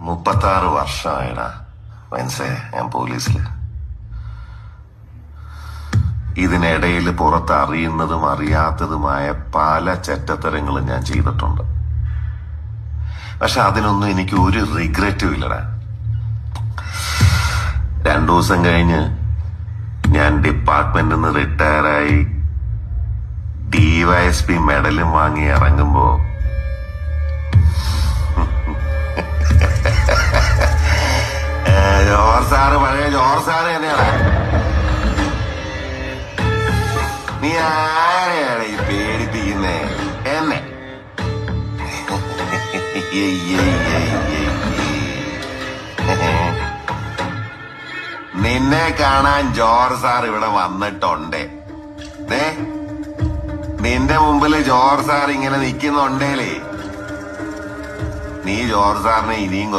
36 വർഷമായിടാ മനസ്സേ ഞാൻ പോലീസില്. ഇതിനിടയിൽ പുറത്ത് അറിയുന്നതും അറിയാത്തതുമായ പല ചെറ്റത്തരങ്ങളും ഞാൻ ചെയ്തിട്ടുണ്ട്. പക്ഷെ അതിനൊന്നും എനിക്ക് ഒരു റിഗ്രറ്റും ഇല്ലടാ. 2 ദിവസം കഴിഞ്ഞ് ഞാൻ ഡിപ്പാർട്ട്മെന്റിൽ നിന്ന് റിട്ടയറായി DYSP മെഡലും വാങ്ങി ഇറങ്ങുമ്പോ പഴയ ജോർജ് സാറ് തന്നെയാണ്. നീ ആരെയാണ് ഈ പേടിപ്പിക്കുന്നേ എന്നെ? നിന്നെ കാണാൻ ജോർജ് സാർ ഇവിടെ വന്നിട്ടുണ്ട്. നിന്റെ മുമ്പില് ജോർജ് സാർ ഇങ്ങനെ നിൽക്കുന്നുണ്ടേലേ നീ ജോർജ് സാറിനെ ഇനിയും